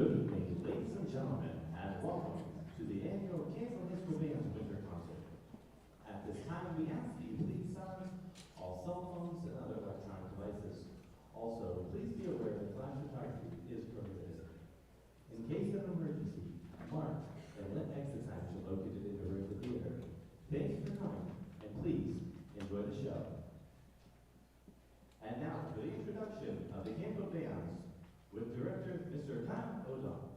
Good evening, ladies and gentlemen, and welcome to the annual Cancel His Pavilions Winter Concert. At this time, we ask that you please silence all cell phones and other electronic devices. Also, please be aware that flash photography is prohibited. In case of emergency, mark and lit exit signs are located in the rear of the theater. Thank you for coming, and please enjoy the show. And now, for the introduction of the Campo Bands, with director Mr. Tom O'Donnell.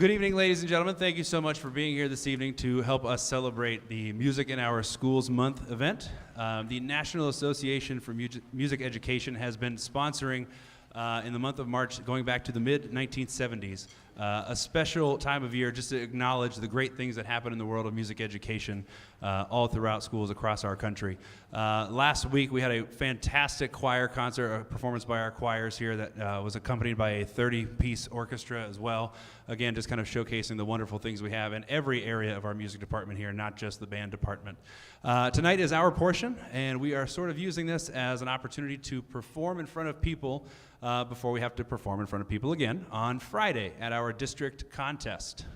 Good evening, ladies and gentlemen. Thank you so much for being here this evening to help us celebrate the Music in Our Schools Month event. The National Association for Music Education has been sponsoring in the month of March, going back to the mid-1970s, a special time of year just to acknowledge the great things that happen in the world of music education all throughout schools across our country. Last week we had a fantastic choir concert, a performance by our choirs here that was accompanied by a 30-piece orchestra as well. Again, just kind of showcasing the wonderful things we have in every area of our music department here, not just the band department. Tonight is our portion, and we are sort of using this as an opportunity to perform in front of people before we have to perform in front of people again on Friday at our district contest.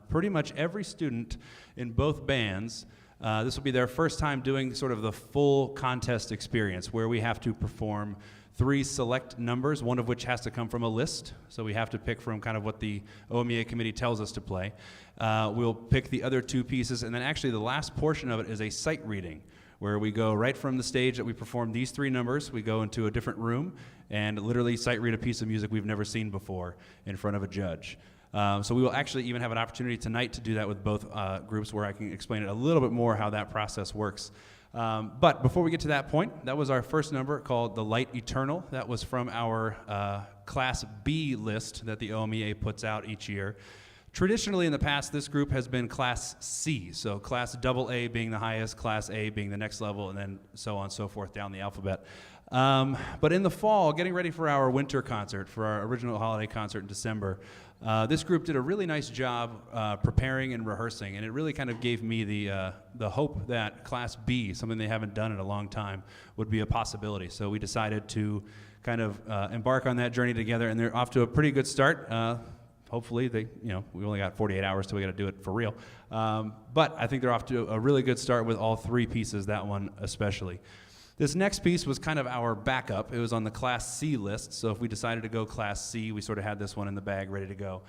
Pretty much every student in both bands, this will be their first time doing sort of the full contest experience where we have to perform 3 select numbers, one of which has to come from a list. So we have to pick from kind of what the OMEA committee tells us to play. We'll pick the other 2 pieces, and then actually the last portion of it is a sight reading, where we go right from the stage that we perform these 3 numbers, we go into a different room and literally sight read a piece of music we've never seen before in front of a judge. So we will actually even have an opportunity tonight to do that with both groups, where I can explain it a little bit more how that process works. But before we get to that point, that was our first number called The Light Eternal. That was from our Class B list that the OMEA puts out each year. Traditionally in the past, this group has been Class C, so Class AA being the highest, Class A being the next level, and then so on and so forth down the alphabet. But in the fall, getting ready for our winter concert, for our original holiday concert in December, this group did a really nice job preparing and rehearsing, and it really kind of gave me the hope that Class B, something they haven't done in a long time, would be a possibility. So we decided to kind of embark on that journey together, and they're off to a pretty good start. Hopefully we only got 48 hours till we got to do it for real. But I think they're off to a really good start with all 3 pieces, that one especially. This next piece was kind of our backup. It was on the Class C list, so if we decided to go Class C, we sort of had this one in the bag ready to go.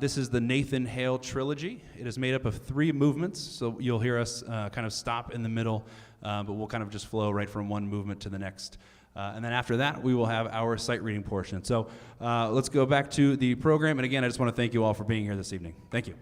This is the Nathan Hale Trilogy. It is made up of 3 movements, so you'll hear us kind of stop in the middle, but we'll kind of just flow right from one movement to the next. And then after that, we will have our sight reading portion. So let's go back to the program. And again, I just want to thank you all for being here this evening. Thank you.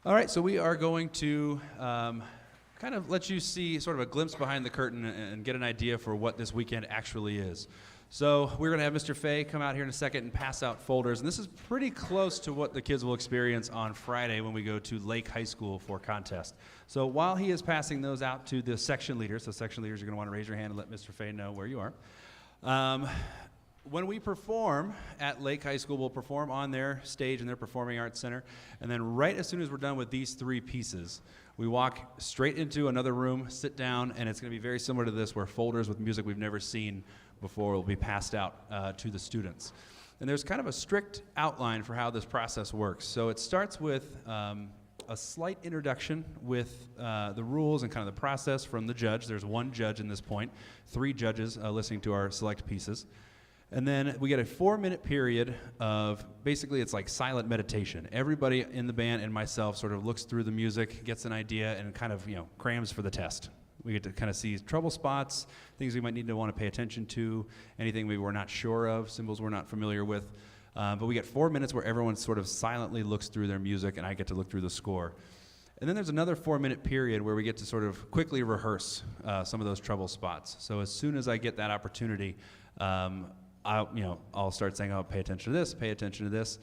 All right, so we are going to kind of let you see sort of a glimpse behind the curtain and get an idea for what this weekend actually is. So we're going to have Mr. Fay come out here in a second and pass out folders. And this is pretty close to what the kids will experience on Friday when we go to Lake High School for contest. So while he is passing those out to the section leaders, so section leaders, you're going to want to raise your hand and let Mr. Fay know where you are. When we perform at Lake High School, we'll perform on their stage in their Performing Arts Center. And then right as soon as we're done with these three pieces, we walk straight into another room, sit down, and it's going to be very similar to this, where folders with music we've never seen before will be passed out to the students. And there's kind of a strict outline for how this process works. So it starts with a slight introduction with the rules and kind of the process from the judge. There's one judge in this point, 3 judges listening to our select pieces. And then we get a 4-minute period of, basically it's like silent meditation. Everybody in the band and myself sort of looks through the music, gets an idea, and kind of, crams for the test. We get to kind of see trouble spots, things we might need to want to pay attention to, anything maybe we're not sure of, symbols we're not familiar with. But we get 4 minutes where everyone sort of silently looks through their music, and I get to look through the score. And then there's another 4-minute period where we get to sort of quickly rehearse some of those trouble spots. So as soon as I get that opportunity, I'll start saying, pay attention to this, pay attention to this.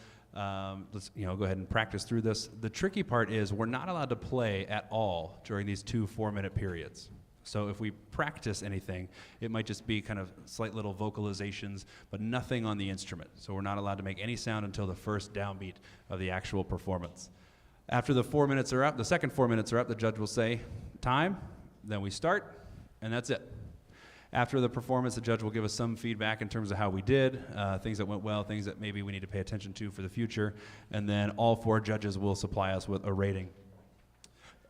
Let's go ahead and practice through this. The tricky part is we're not allowed to play at all during these 2 4-minute periods. So if we practice anything, it might just be kind of slight little vocalizations, but nothing on the instrument. So we're not allowed to make any sound until the first downbeat of the actual performance. After the 4 minutes are up, the second 4 minutes are up, the judge will say, time, then we start, and that's it. After the performance, the judge will give us some feedback in terms of how we did, things that went well, things that maybe we need to pay attention to for the future, and then all 4 judges will supply us with a rating.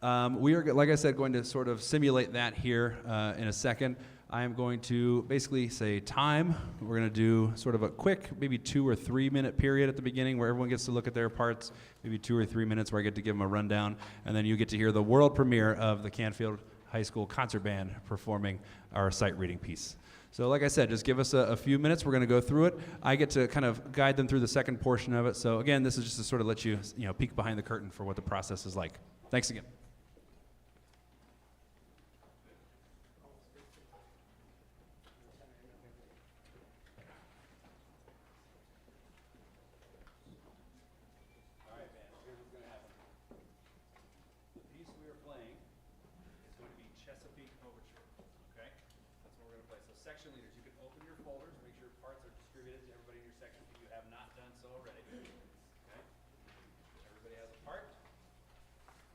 We are, like I said, going to sort of simulate that here in a second. I am going to basically say time. We're going to do sort of a quick, maybe 2 or 3 minute period at the beginning where everyone gets to look at their parts, maybe 2 or 3 minutes where I get to give them a rundown, and then you get to hear the world premiere of the Canfield High School Concert Band performing our sight reading piece. So like I said, just give us a few minutes. We're going to go through it. I get to kind of guide them through the second portion of it. So again, this is just to sort of let you, peek behind the curtain for what the process is like. Thanks again. All right, man, here's what's going to happen. The piece we are playing is going to be Chesapeake Overture, okay? That's what we're going to play. So section leaders, you can open your folders, make sure parts are distributed to everybody in your section if you have not done so already, okay? Everybody has a part.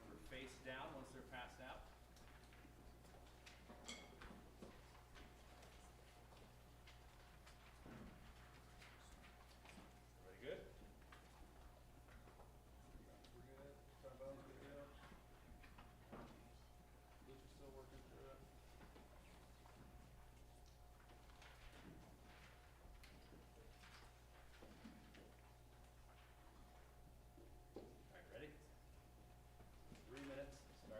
Remember, face down once they're passed out. Everybody good? We're good. Trombone's good to go. Luke is still working through it. All right, ready? 3 minutes, start.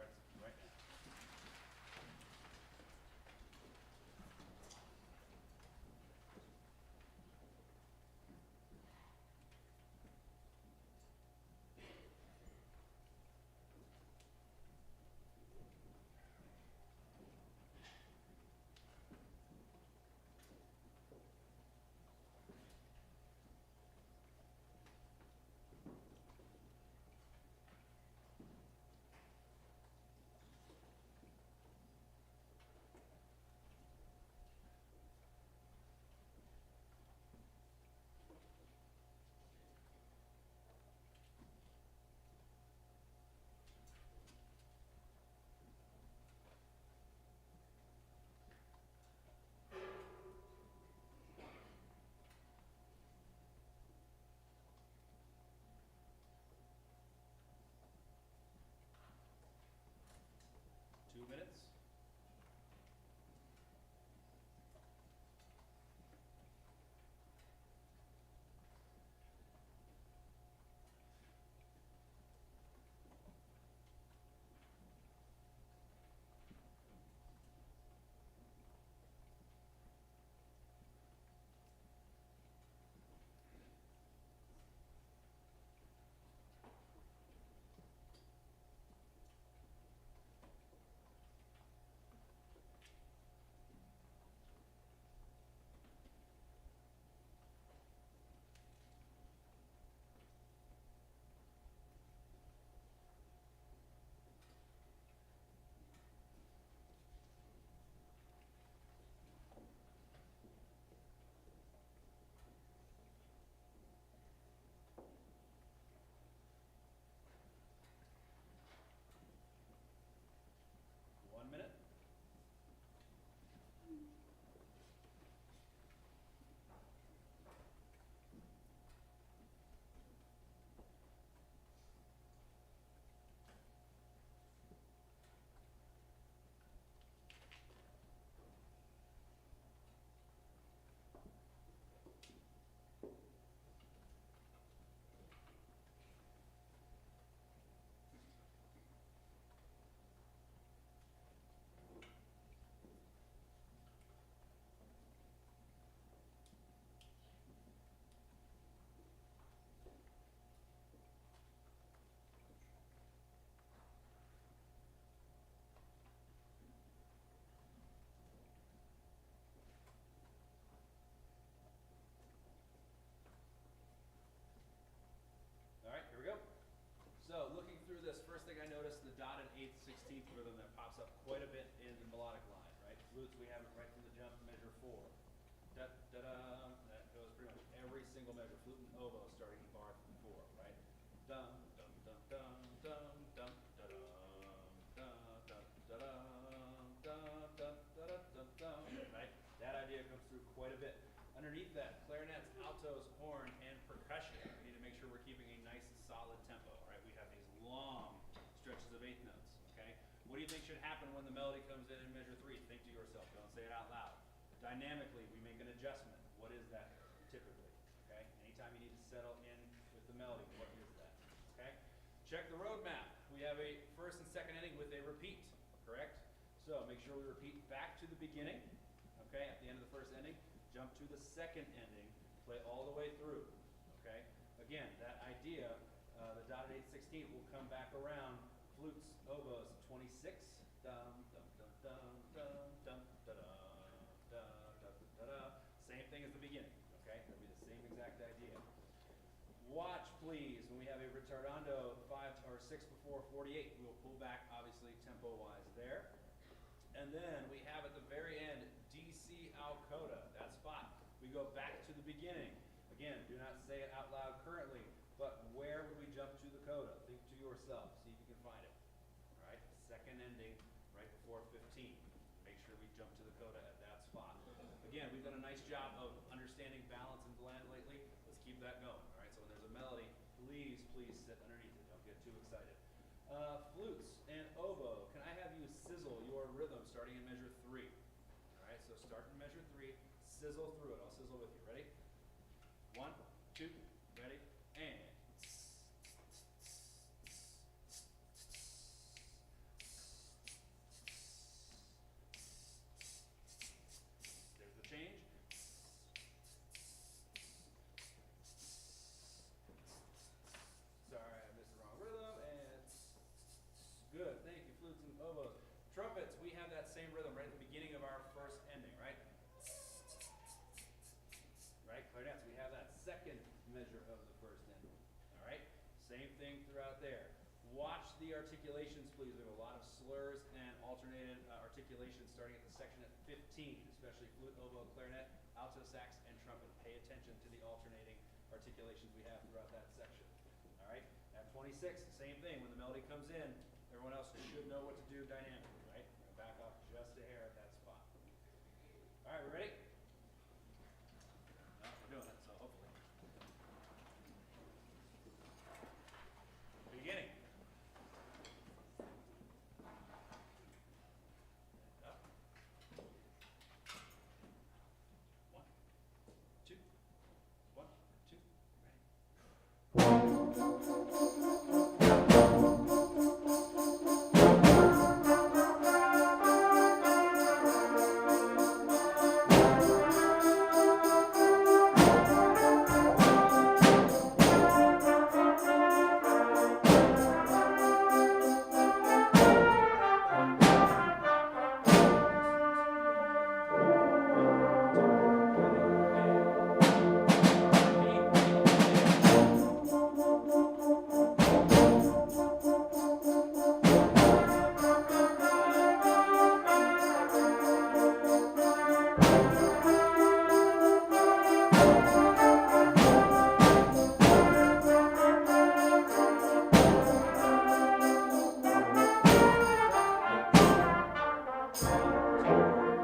rhythm that pops up quite a bit in the melodic line, right? Flutes, we have it right from the jump, measure 4. Da da da. That goes pretty much every single measure. Flute and oboe starting in bar 4, right? Dum dum dum dum dum dum da dum da da da da da da da da da. Right? That idea comes through quite a bit. Underneath that, clarinets, altos, horn, and percussion. We need to make sure we're keeping a nice, solid tempo. Right? We have these long stretches of eighth notes. Okay? What do you think should happen when the melody comes in measure 3? Think to yourself. Don't say it out loud. Dynamically, we make an adjustment. What is that typically? Okay? Anytime you need to settle in with the melody, what is that? Okay? Check the roadmap. We have a first and second ending with a repeat, correct? So make sure we repeat back to the beginning, okay, at the end of the first ending, jump to the second ending, play all the way through, okay? Again, that idea, the dotted 8/16 will come back around, flutes, oboes, 26, dum, dum, dum, dum, dum, dum, da, da, da, da, da, da. Same thing as the beginning, okay? It'll be the same exact idea. Watch, please, when we have a retardando 5 or 6 before 48, we will pull back, obviously, tempo-wise there. And then we have at the very end, DC al coda, that spot. We go back to the beginning. Again, do not say it out loud currently, but where would we jump to the coda? Think to yourself, see if you can find it. All right, second ending, right before 15. Make sure we jump to the coda at that spot. Again, we've done a nice job of understanding balance and blend lately. Let's keep that going. All right, so when there's a melody, please, please sit underneath it. Don't get too excited. Flutes and oboe, can I have you sizzle your rhythm starting in measure 3? All right, so start in measure 3, sizzle through it. I'll sizzle with you. Ready? 1, 2, ready, and. There's the change. Sorry, I missed the wrong rhythm, and good, thank you, flutes and oboes. Trumpets, we have that same rhythm right at the beginning of our first ending, right? Right, clarinets, we have that second measure of the first ending, all right? Same thing throughout there. Watch the articulations, please. We have a lot of slurs and alternated articulations starting at the section at 15, especially flute, oboe, clarinet, alto sax, and trumpet. Pay attention to the alternating articulations we have throughout that section. All right, at 26, same thing. When the melody comes in, everyone else should know what to do dynamically, right? We're going to back off just a hair at that spot. All right, we ready? No, we're doing it, so hopefully. Beginning. Up. 1, 2, 1, 2,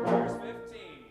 Verse 15.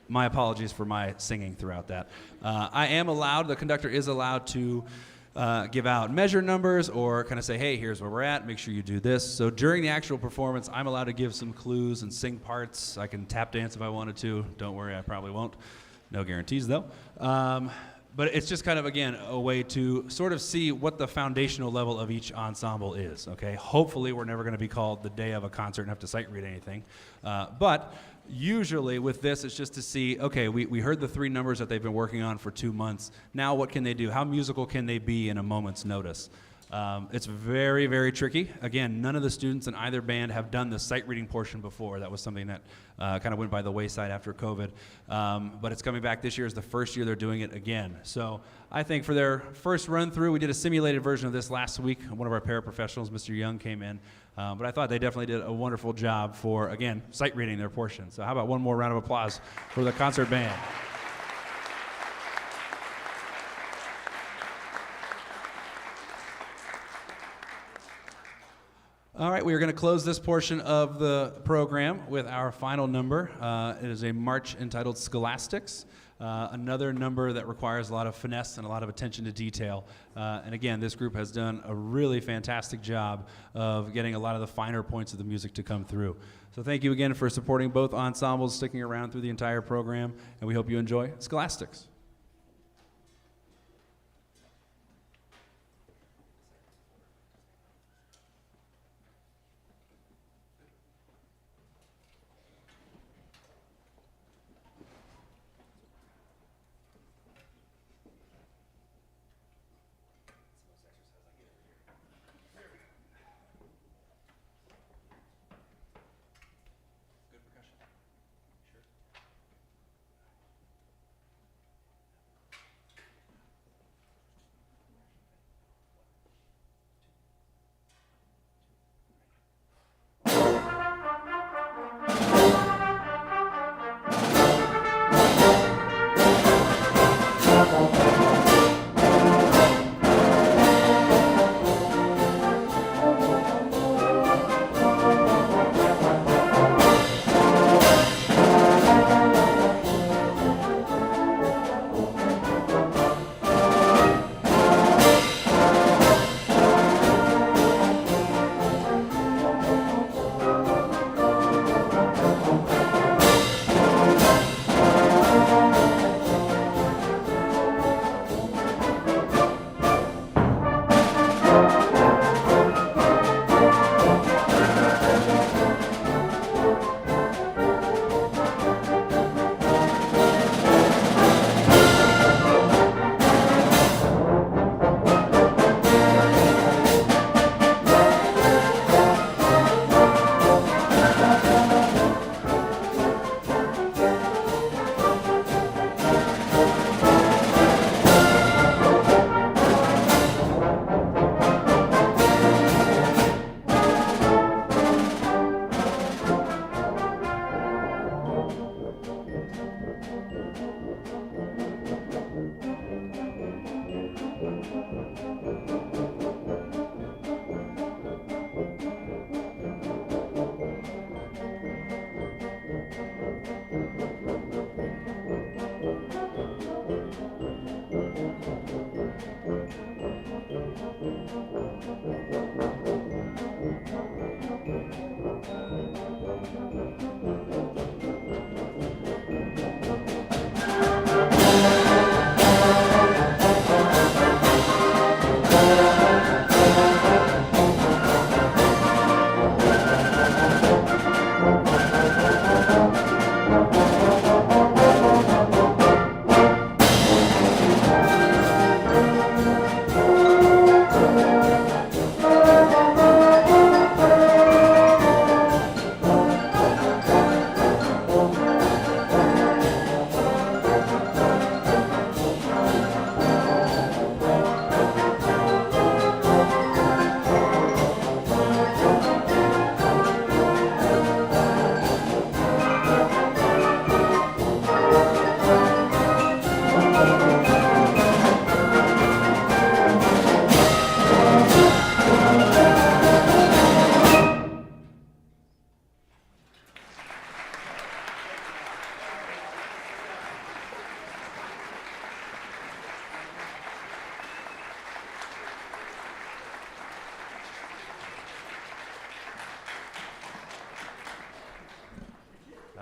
My apologies for my singing throughout that. I am allowed, the conductor is allowed to give out measure numbers or kind of say, hey, here's where we're at, make sure you do this. So during the actual performance, I'm allowed to give some clues and sing parts. I can tap dance if I wanted to. Don't worry, I probably won't. No guarantees, though. But it's just kind of, again, a way to sort of see what the foundational level of each ensemble is, okay? Hopefully, we're never going to be called the day of a concert and have to sight read anything. But usually with this, it's just to see, okay, we heard the 3 numbers that they've been working on for 2 months. Now what can they do? How musical can they be in a moment's notice? It's very, very tricky. Again, none of the students in either band have done the sight reading portion before. That was something that kind of went by the wayside after COVID. But it's coming back this year. Is the first year they're doing it again. So I think for their first run through, we did a simulated version of this last week. One of our paraprofessionals, Mr. Young, came in. But I thought they definitely did a wonderful job for, again, sight reading their portion. So how about one more round of applause for the concert band? All right, we are going to close this portion of the program with our final number. It is a march entitled Scholastics, another number that requires a lot of finesse and a lot of attention to detail. And again, this group has done a really fantastic job of getting a lot of the finer points of the music to come through. So thank you again for supporting both ensembles, sticking around through the entire program, and we hope you enjoy Scholastics.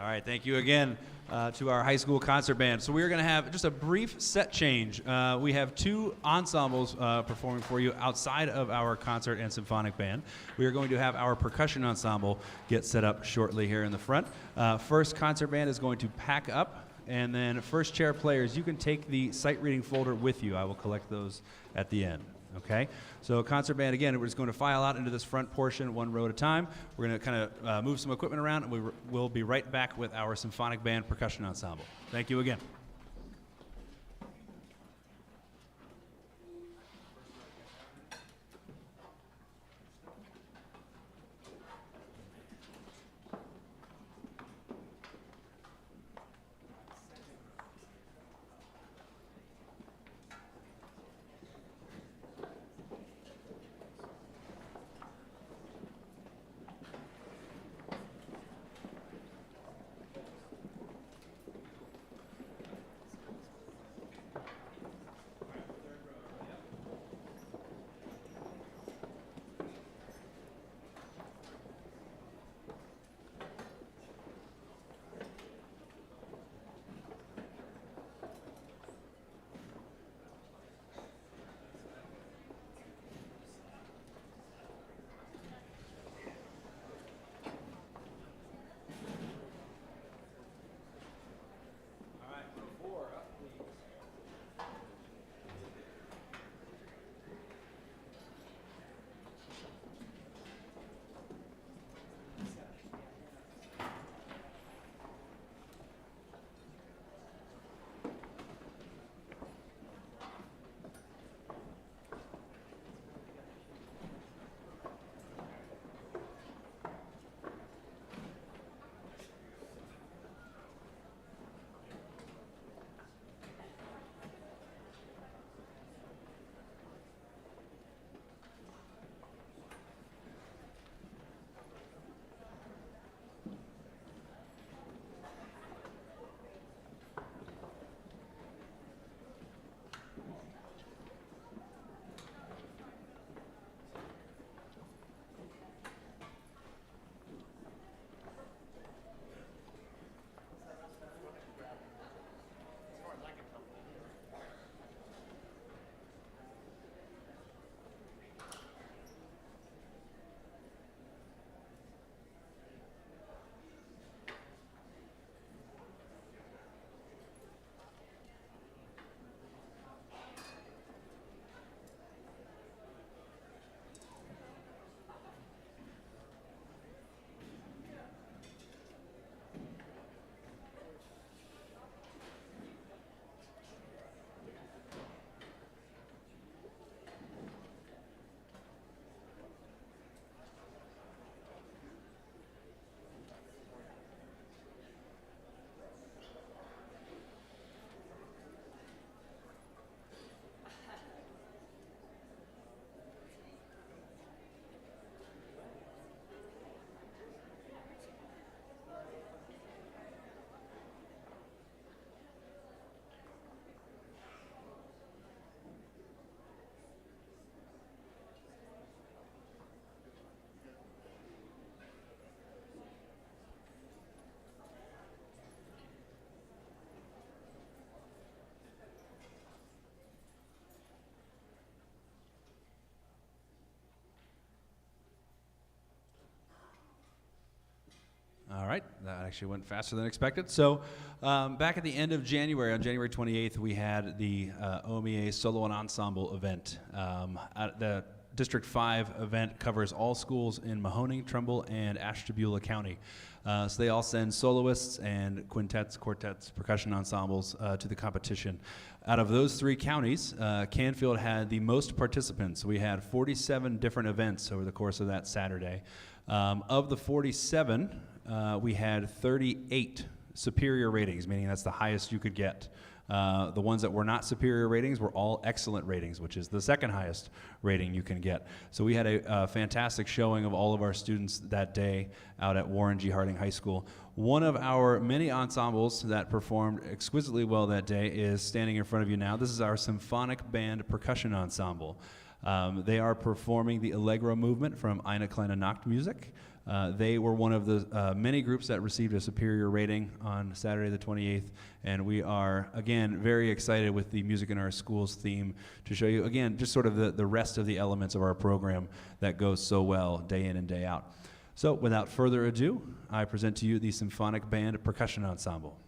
All right, thank you again to our high school concert band. So we're going to have just a brief set change. We have two ensembles performing for you outside of our concert and symphonic band. We are going to have our percussion ensemble get set up shortly here in the front. First concert band is going to pack up, and then first chair players, you can take the sight reading folder with you. I will collect those at the end. Okay, so concert band, again, we're just going to file out into this front portion one row at a time. We're going to kind of move some equipment around, and we'll be right back with our symphonic band percussion ensemble. Thank you again. All right, that actually went faster than expected. So back at the end of January, on January 28th, we had the OMEA Solo and Ensemble event. The District 5 event covers all schools in Mahoning, Trumbull, and Ashtabula County. So they all send soloists and quintets, quartets, percussion ensembles to the competition. Out of those three counties, Canfield had the most participants. We had 47 different events over the course of that Saturday. Of the 47, we had 38 superior ratings, meaning that's the highest you could get. The ones that were not superior ratings were all excellent ratings, which is the second highest rating you can get. So we had a fantastic showing of all of our students that day out at Warren G. Harding High School. One of our many ensembles that performed exquisitely well that day is standing in front of you now. This is our symphonic band percussion ensemble. They are performing the Allegro movement from Eine kleine Nachtmusik. They were one of the many groups that received a superior rating on Saturday the 28th, and we are, again, very excited with the Music in Our Schools theme to show you, again, just sort of the rest of the elements of our program that goes so well day in and day out. So without further ado, I present to you the Symphonic Band Percussion Ensemble.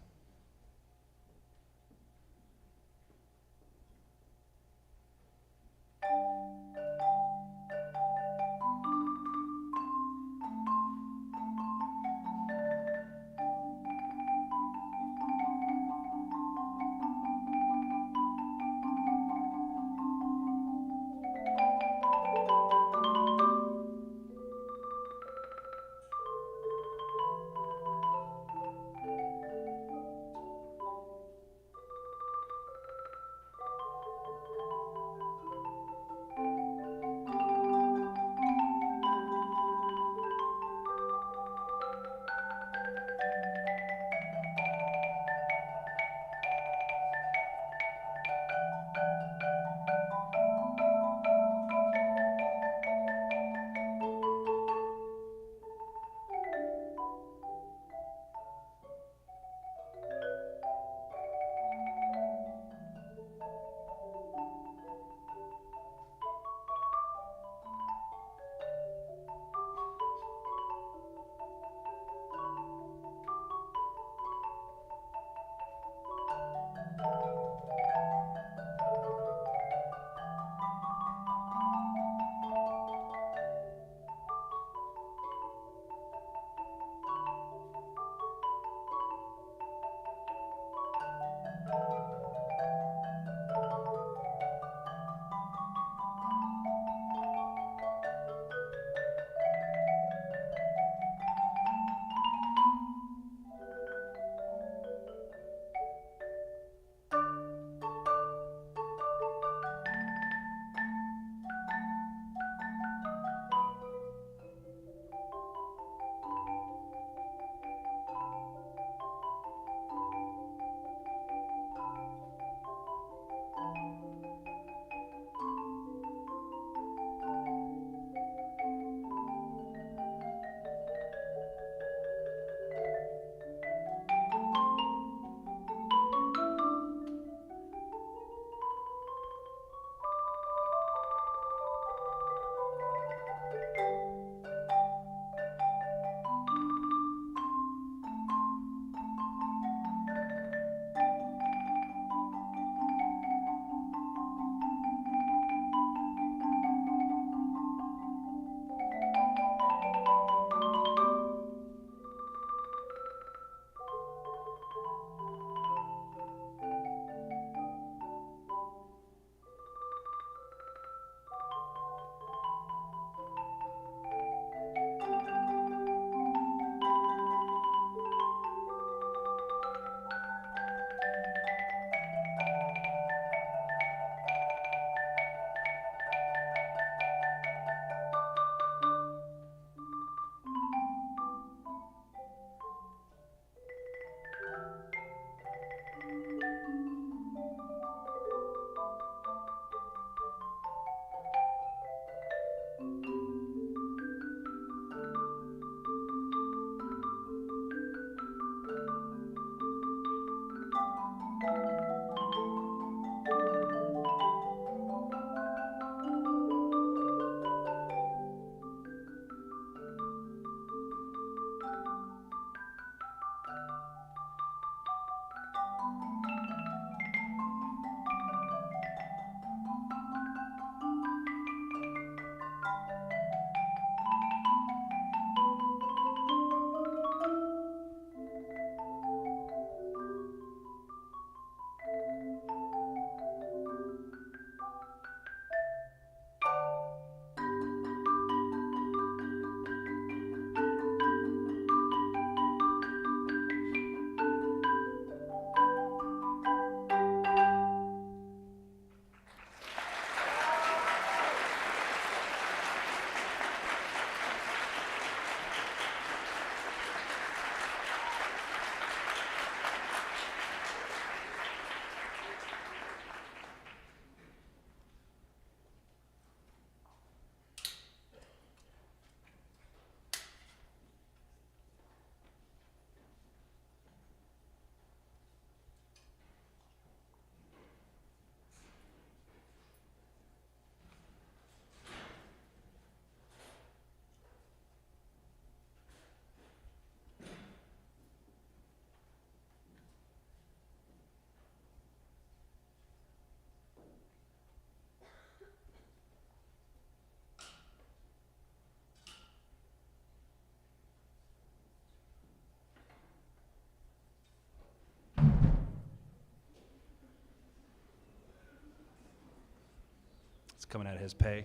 It's coming out of his pay.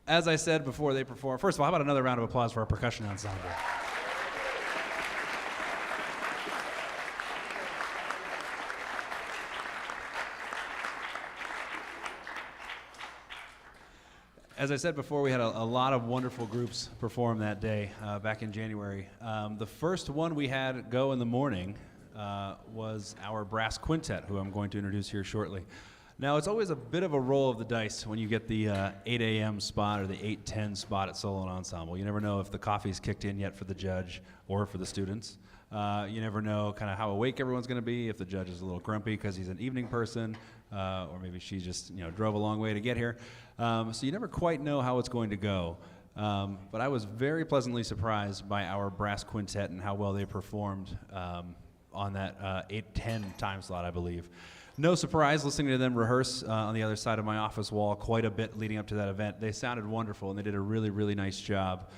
As I said before they perform, first of all, how about another round of applause for our percussion ensemble? As I said before, we had a lot of wonderful groups perform that day back in January. The first one we had go in the morning was our brass quintet, who I'm going to introduce here shortly. Now, it's always a bit of a roll of the dice when you get the 8 a.m. spot or the 8:10 spot at Solo and Ensemble. You never know if the coffee's kicked in yet for the judge or for the students. You never know kind of how awake everyone's going to be, if the judge is a little grumpy because he's an evening person, or maybe she just drove a long way to get here. So you never quite know how it's going to go. But I was very pleasantly surprised by our brass quintet and how well they performed on that 8:10 time slot, I believe. No surprise listening to them rehearse on the other side of my office wall quite a bit leading up to that event. They sounded wonderful, and they did a really, really nice job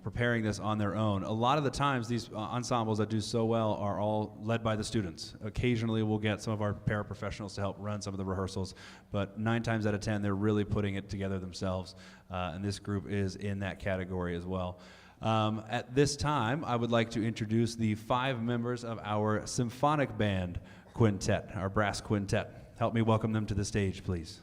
preparing this on their own. A lot of the times, these ensembles that do so well are all led by the students. Occasionally, we'll get some of our paraprofessionals to help run some of the rehearsals, but 9 times out of 10, they're really putting it together themselves, and this group is in that category as well. At this time, I would like to introduce the 5 members of our symphonic band quintet, our brass quintet. Help me welcome them to the stage, please.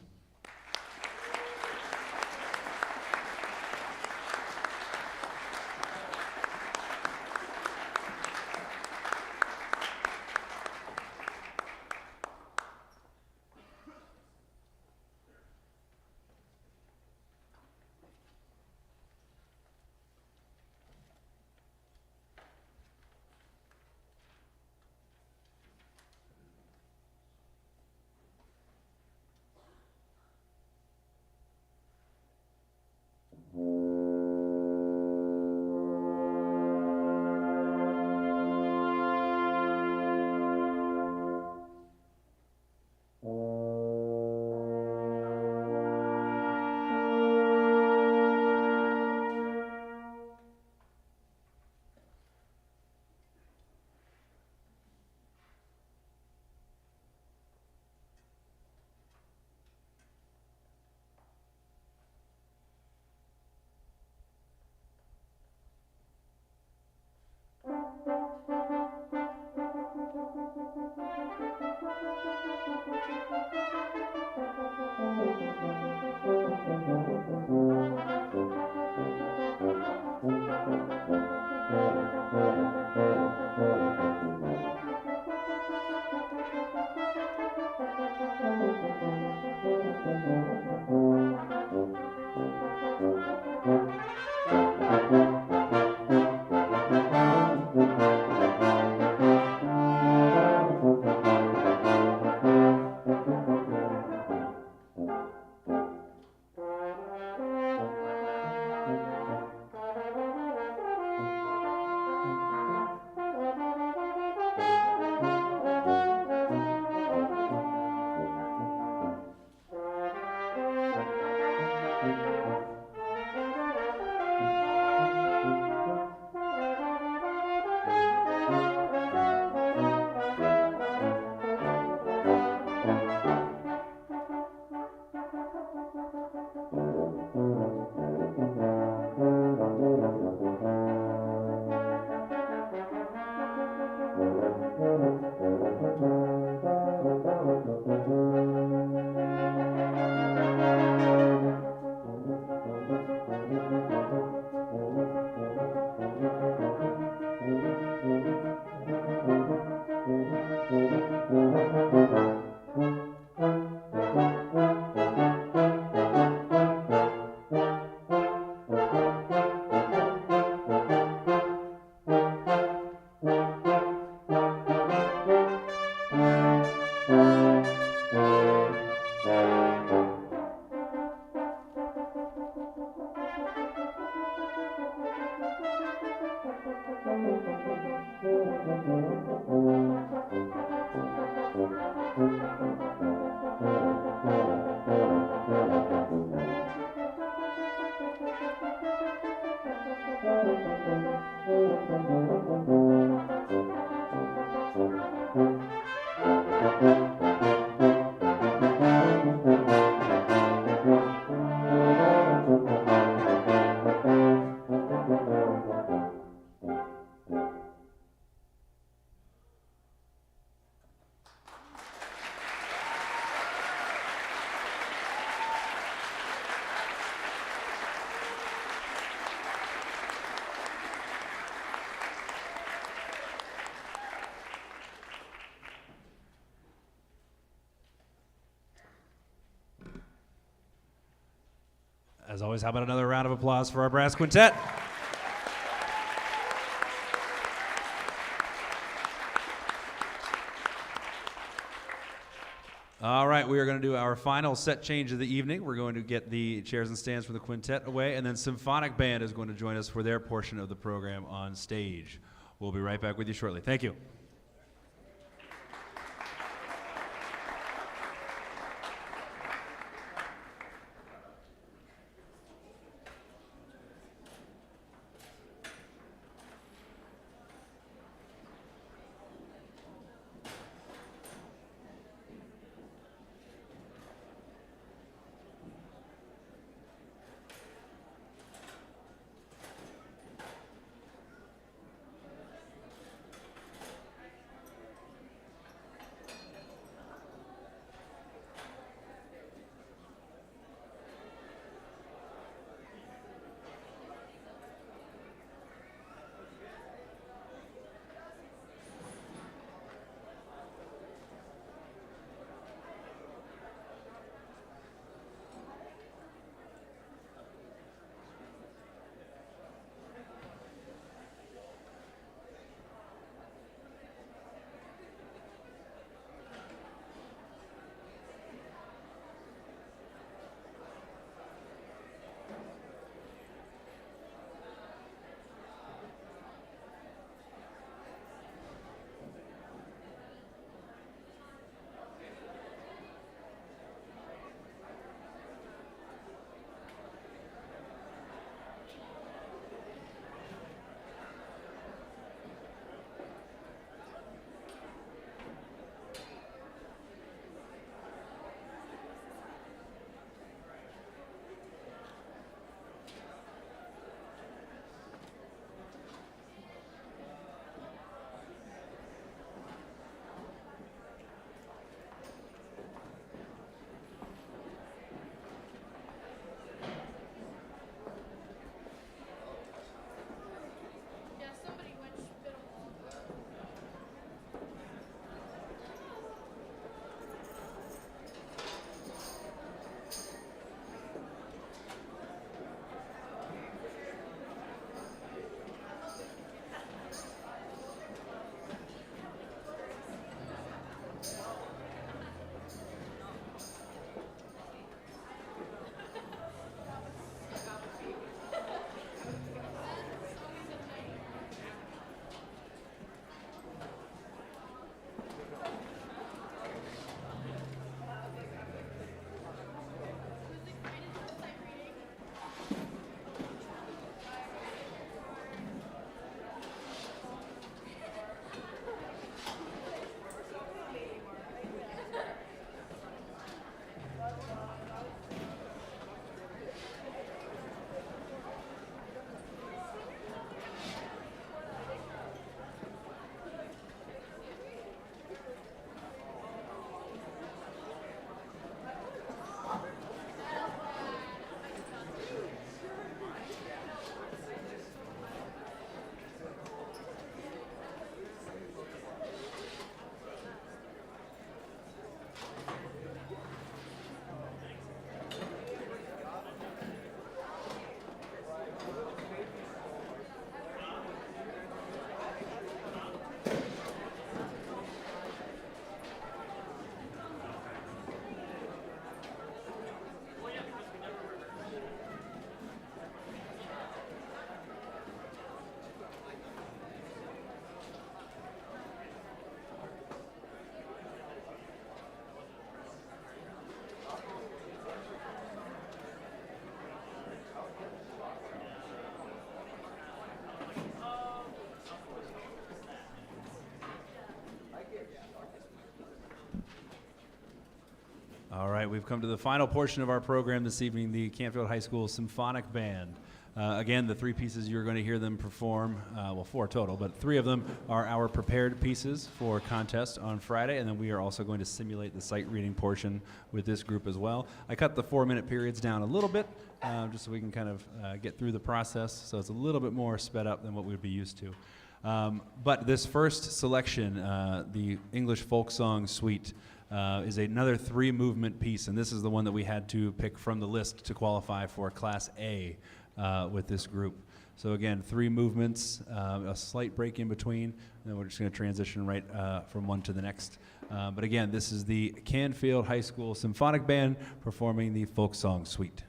As always, how about another round of applause for our brass quintet? All right, we are going to do our final set change of the evening. We're going to get the chairs and stands for the quintet away, and then Symphonic Band is going to join us for their portion of the program on stage. We'll be right back with you shortly. Thank you. All right, we've come to the final portion of our program this evening, the Canfield High School Symphonic Band. Again, the three pieces you're going to hear them perform, well, four total, but three of them are our prepared pieces for contest on Friday, and then we are also going to simulate the sight reading portion with this group as well. I cut the 4-minute periods down a little bit, just so we can kind of get through the process, so it's a little bit more sped up than what we'd be used to. But this first selection, the English folk song suite, is another 3-movement piece, and this is the one that we had to pick from the list to qualify for Class A with this group. So again, 3 movements, a slight break in between, and then we're just going to transition right from one to the next. But again, this is the Canfield High School Symphonic Band performing the folk song suite.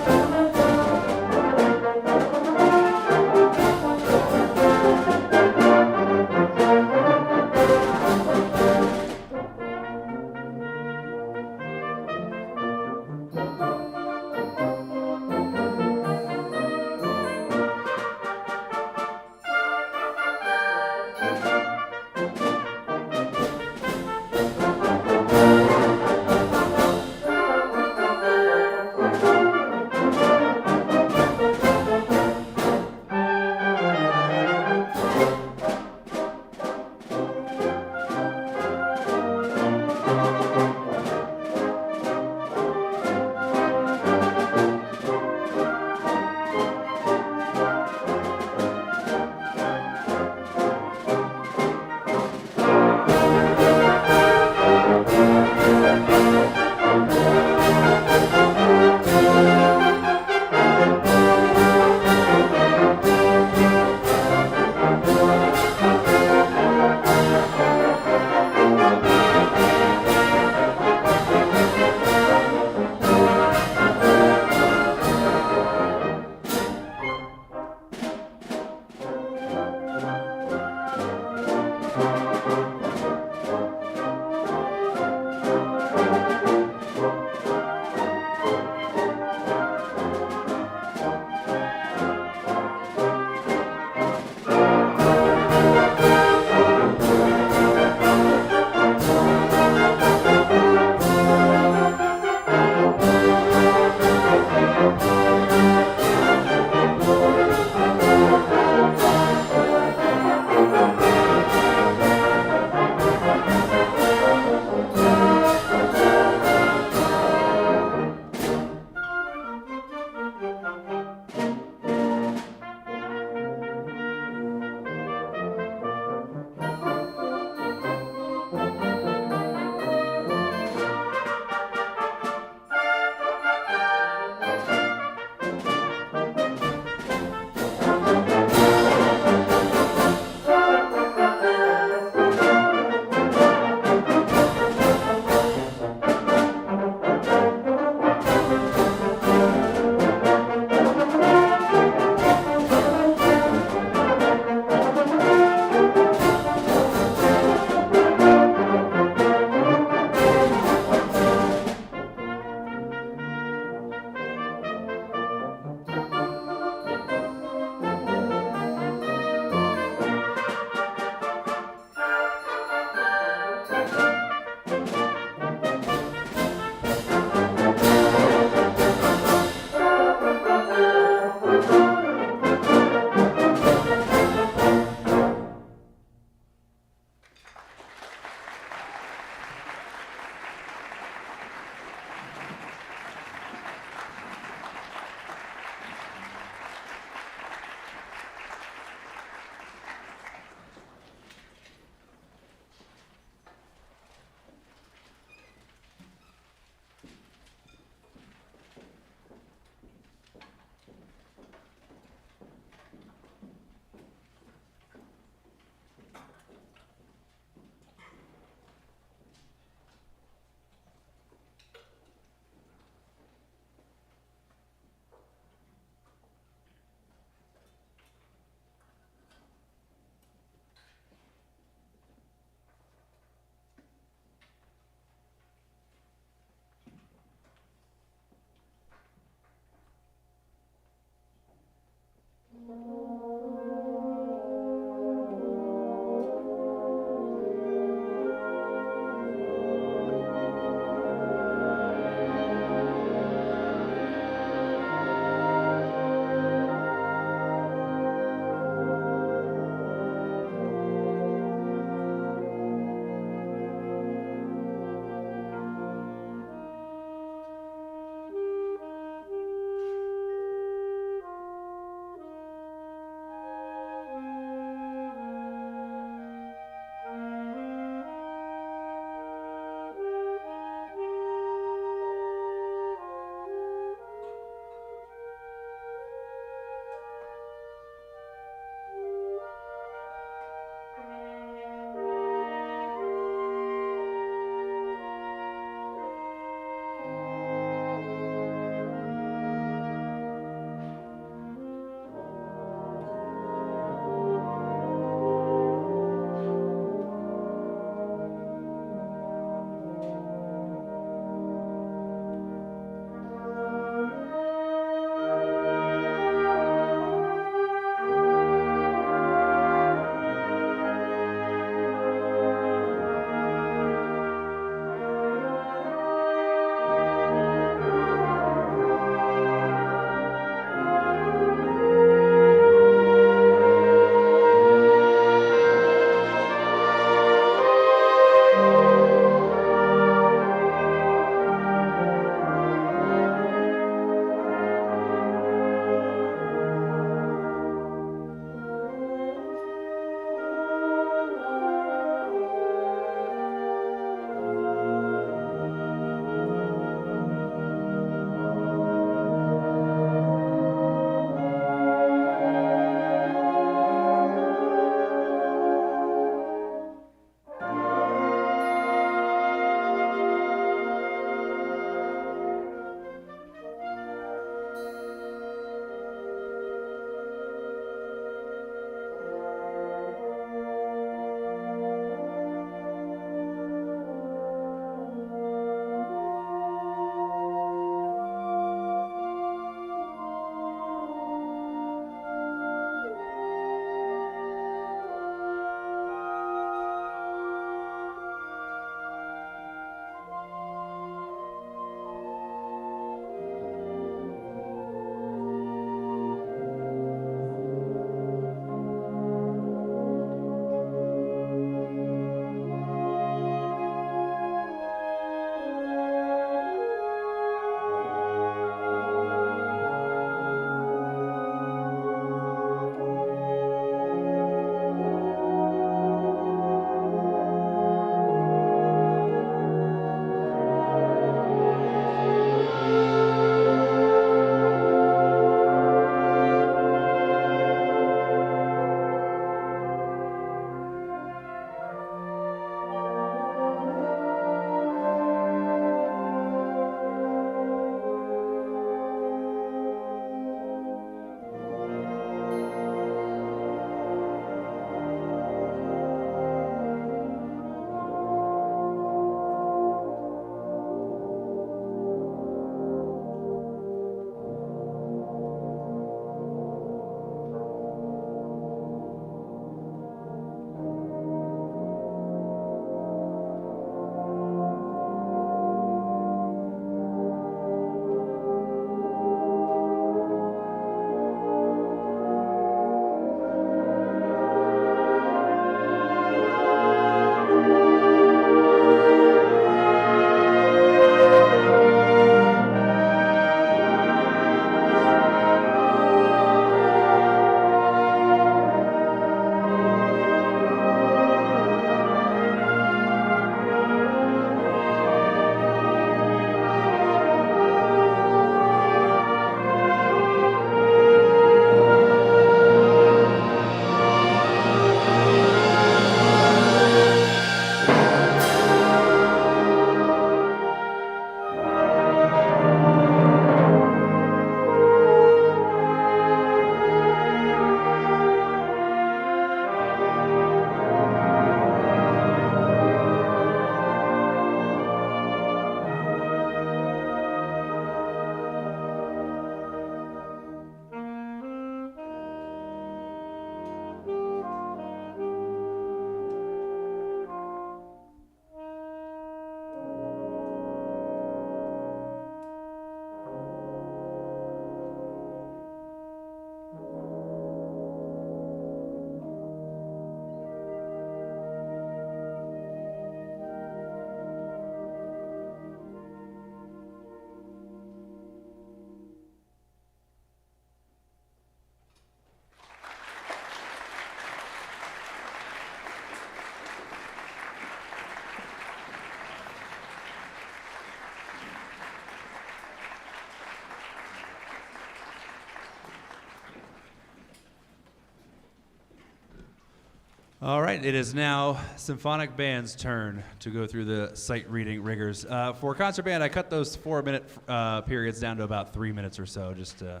All right, it is now symphonic band's turn to go through the sight reading rigors. For concert band, I cut those 4-minute periods down to about 3 minutes or so, just to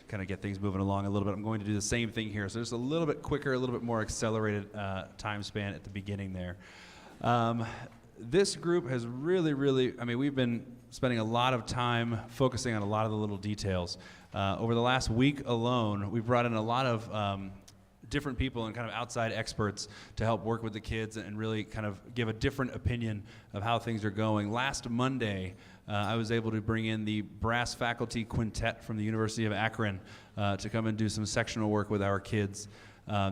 kind of get things moving along a little bit. I'm going to do the same thing here, so just a little bit quicker, a little bit more accelerated time span at the beginning there. This group has really, I mean, we've been spending a lot of time focusing on a lot of the little details. Over the last week alone, we've brought in a lot of different people and kind of outside experts to help work with the kids and really kind of give a different opinion of how things are going. Last Monday, I was able to bring in the brass faculty quintet from the University of Akron to come and do some sectional work with our kids.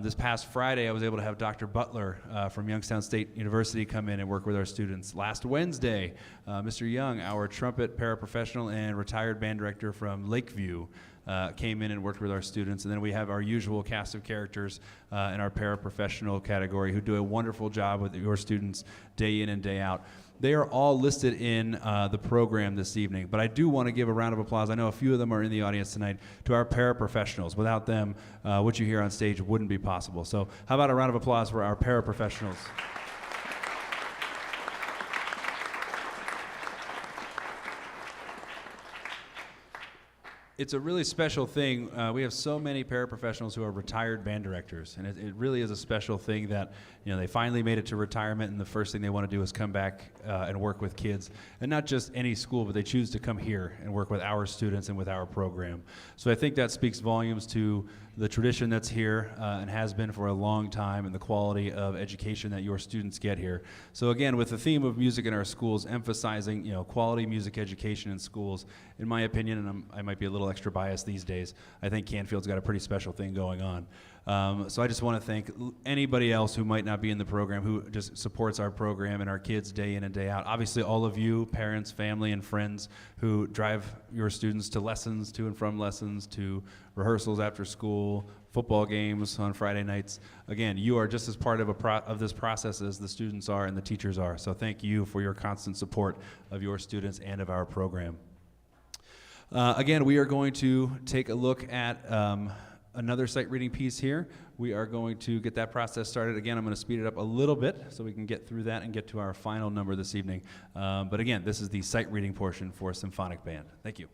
This past Friday, I was able to have Dr. Butler from Youngstown State University come in and work with our students. Last Wednesday, Mr. Young, our trumpet paraprofessional and retired band director from Lakeview, came in and worked with our students. And then we have our usual cast of characters in our paraprofessional category who do a wonderful job with your students day in and day out. They are all listed in the program this evening, but I do want to give a round of applause. I know a few of them are in the audience tonight, to our paraprofessionals. Without them, what you hear on stage wouldn't be possible. So how about a round of applause for our paraprofessionals? It's a really special thing. We have so many paraprofessionals who are retired band directors, and it really is a special thing that, you know, they finally made it to retirement, and the first thing they want to do is come back and work with kids, and not just any school, but they choose to come here and work with our students and with our program. So I think that speaks volumes to the tradition that's here and has been for a long time, and the quality of education that your students get here. So again, with the theme of music in our schools, emphasizing, you know, quality music education in schools, in my opinion, and I might be a little extra biased these days, I think Canfield's got a pretty special thing going on. So I just want to thank anybody else who might not be in the program who just supports our program and our kids day in and day out. Obviously, all of you, parents, family, and friends who drive your students to lessons, to and from lessons, to rehearsals after school, football games on Friday nights. Again, you are just as part of this process as the students are and the teachers are. So thank you for your constant support of your students and of our program. Again, we are going to take a look at another sight reading piece here. We are going to get that process started. Again, I'm going to speed it up a little bit so we can get through that and get to our final number this evening. But again, this is the sight reading portion for symphonic band. Thank you.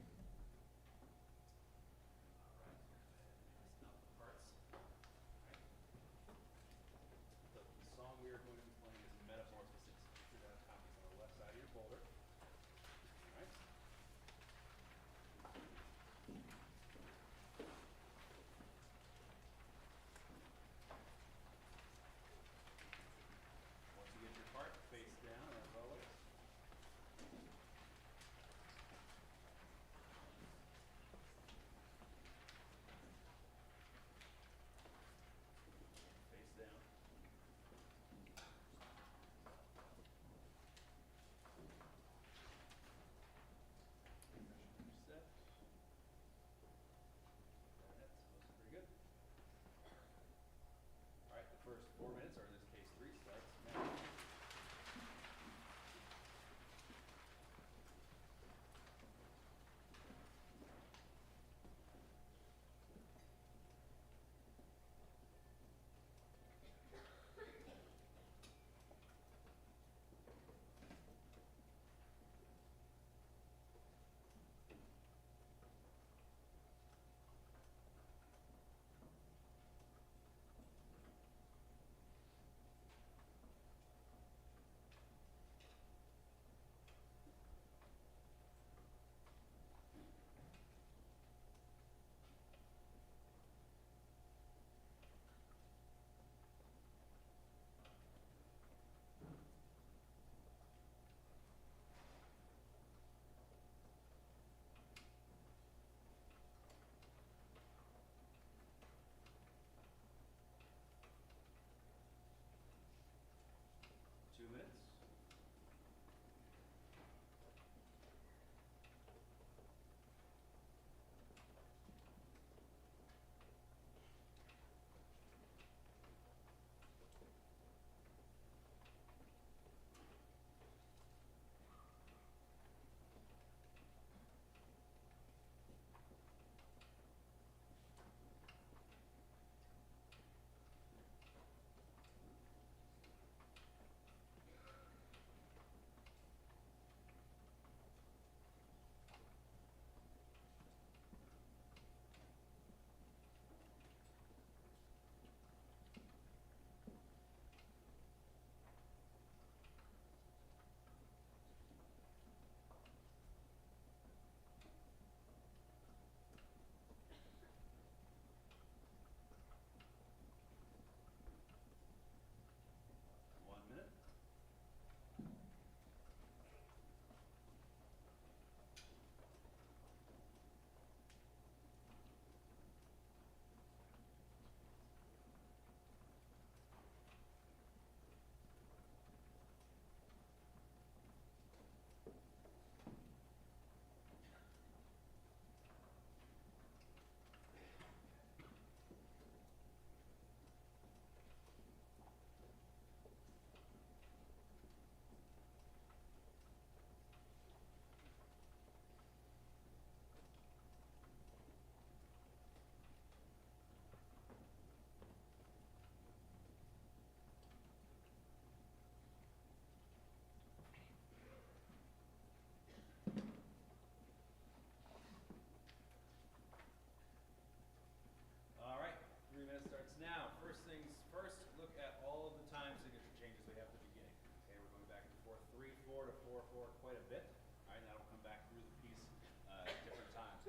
for quite a bit. All right, that'll come back through the piece at different times.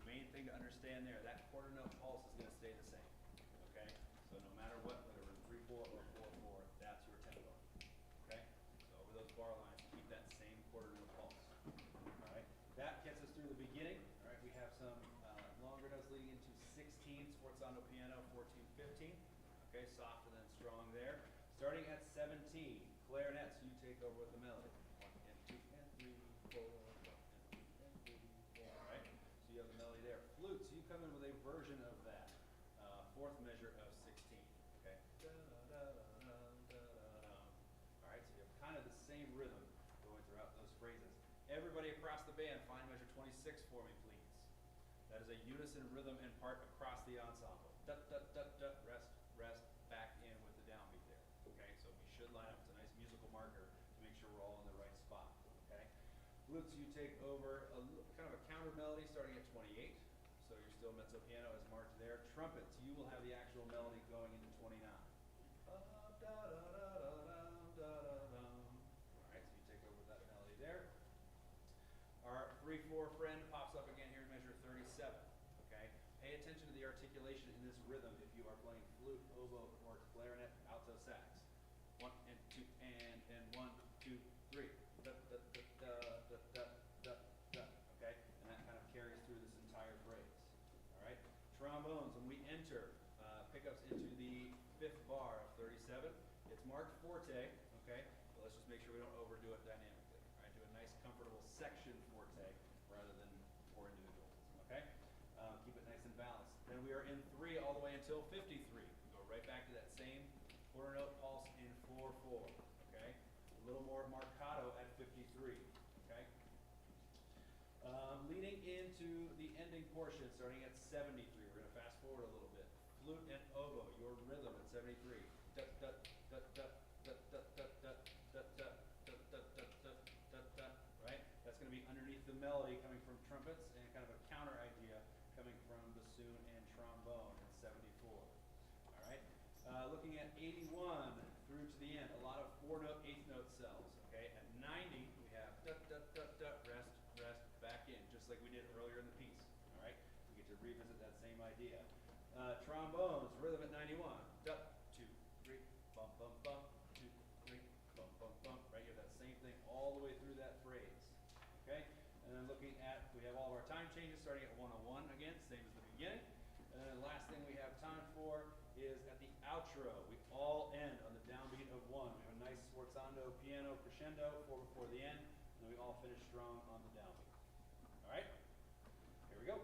Main thing to understand there, that quarter note pulse is going to stay the same. Okay, so no matter what, whether we're in 3/4 or 4/4, that's your tempo. Okay, so over those bar lines, keep that same quarter note pulse. All right, that gets us through the beginning. All right, we have some longer notes leading into 16, sforzando piano, 14, 15. Okay, soft and then strong there. Starting at 17, clarinets, you take over with the melody. 1 and 2 and 3, 4, 1 and 2 and 3, 4. All right, so you have the melody there. Flutes, you come in with a version of that. Fourth measure of 16. Okay. Da, da, da, da, da, da. All right, so you have kind of the same rhythm going throughout those phrases. Everybody across the band, find measure 26 for me, please. That is a unison rhythm and part across the ensemble. Da, da, da, da, rest, rest, back in with the downbeat there. Okay, so we should line up. It's a nice musical marker to make sure we're all in the right spot. Okay. Flutes, you take over kind of a counter melody starting at 28. So you're still mezzo piano as marked there. Trumpets, you will have the actual melody going into 29. All right, so you take over that melody there. Our 3/4 friend pops up again here in measure 37. Okay, pay attention to the articulation in this rhythm if you are playing flute, oboe, or clarinet, alto sax. 1 and 2 and 1, 2, 3. Da, da, da, da, da, da, da, da. Okay, and that kind of carries through this entire phrase. All right, trombones. When we enter pickups into the 5th bar of 37, it's marked forte. Okay, but let's just make sure we don't overdo it dynamically. All right, do a nice, comfortable section forte rather than 4 individuals. Okay, keep it nice and balanced. Then we are in 3 all the way until 53. We go right back to that same quarter note pulse in 4/4. Okay, a little more marcato at 53. Okay, leading into the ending portion, starting at 73. We're going to fast forward a little bit. Flute and oboe, your rhythm at 73. Da, da, da, da, da, da, da, da, da, da, da, da, da, da, da, da. Right? That's going to be underneath the melody coming from trumpets and kind of a counter idea coming from bassoon and trombone at 74. All right? Looking at 81 through to the end, a lot of 4-note, 8th note cells. Okay? At 90, we have da, da, da, da, rest, rest, back in, just like we did earlier in the piece. All right? We get to revisit that same idea. Trombones, rhythm at 91. Da, 2, 3, bum, bum, bum, 2, 3, bum, bum, bum. Right? You have that same thing all the way through that phrase. Okay? And then looking at, we have all of our time changes starting at 101 again, same as the beginning. And then the last thing we have time for is at the outro. We all end on the downbeat of 1. We have a nice sforzando piano crescendo, 4 before the end, and then we all finish strong on the downbeat. All right? Here we go.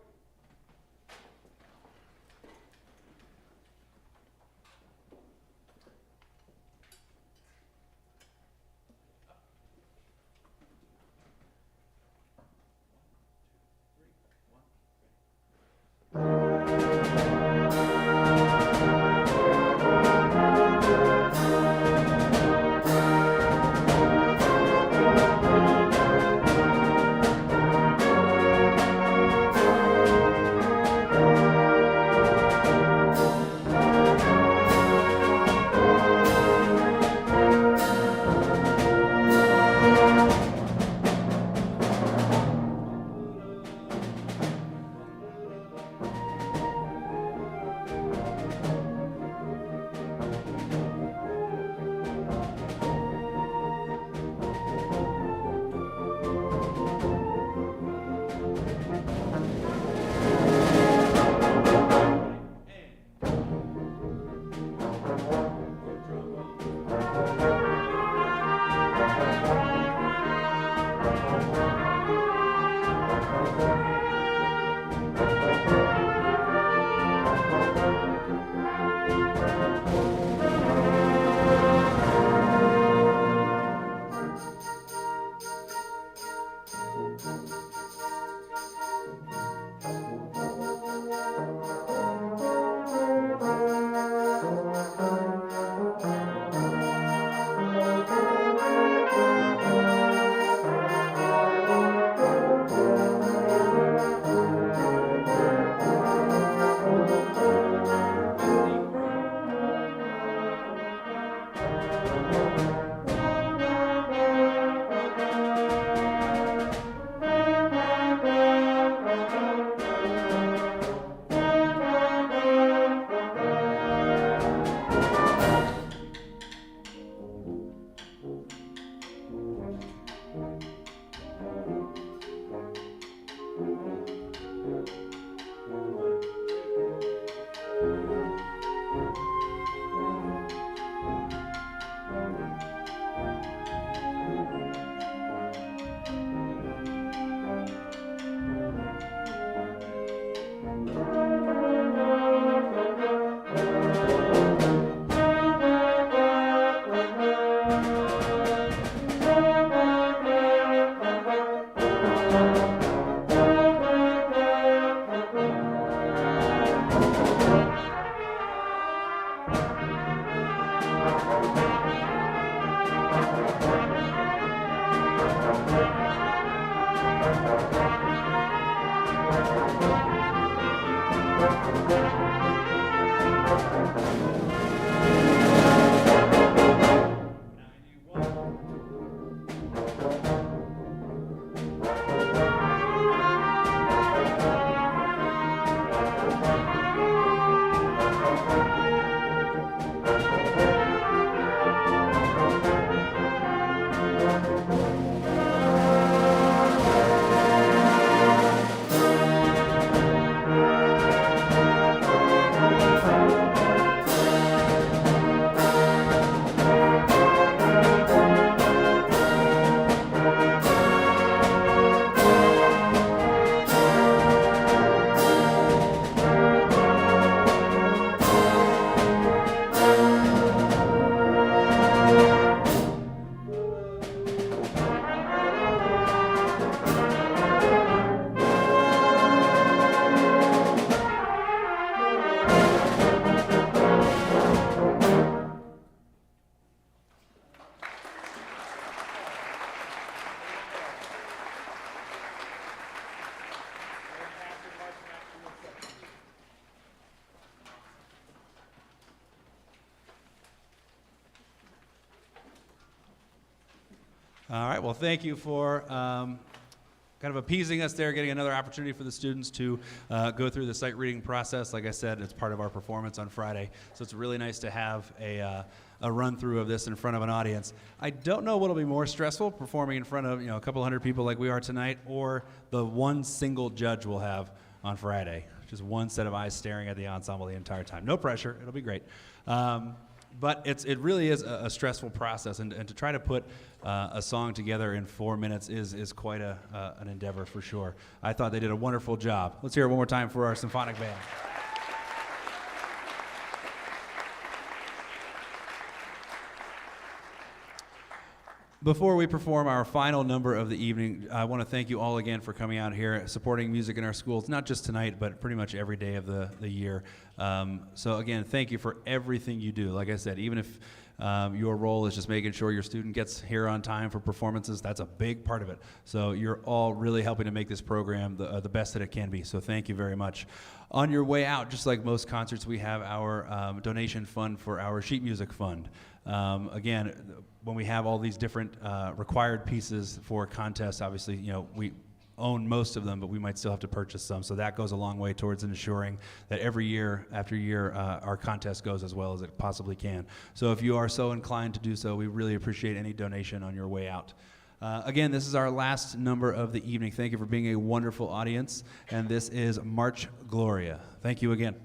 All right, well, thank you for kind of appeasing us there, getting another opportunity for the students to go through the sight reading process. Like I said, it's part of our performance on Friday, so it's really nice to have a run through of this in front of an audience. I don't know what'll be more stressful, performing in front of a couple hundred people like we are tonight, or the one single judge we'll have on Friday. Just one set of eyes staring at the ensemble the entire time. No pressure, it'll be great. But it really is a stressful process, and to try to put a song together in 4 minutes is quite an endeavor for sure. I thought they did a wonderful job. Let's hear it one more time for our symphonic band. Before we perform our final number of the evening, I want to thank you all again for coming out here, supporting music in our schools, not just tonight, but pretty much every day of the year. So again, thank you for everything you do. Like I said, even if your role is just making sure your student gets here on time for performances, that's a big part of it. So you're all really helping to make this program the best that it can be. So thank you very much. On your way out, just like most concerts, we have our donation fund for our sheet music fund. Again, when we have all these different required pieces for contests, obviously, we own most of them, but we might still have to purchase some. So that goes a long way towards ensuring that every year after year, our contest goes as well as it possibly can. So if you are so inclined to do so, we really appreciate any donation on your way out. Again, this is our last number of the evening. Thank you for being a wonderful audience. And this is March Gloria. Thank you again.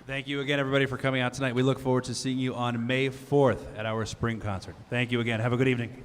Thank you again, everybody, for coming out tonight. We look forward to seeing you on May 4th at our spring concert. Thank you again. Have a good evening.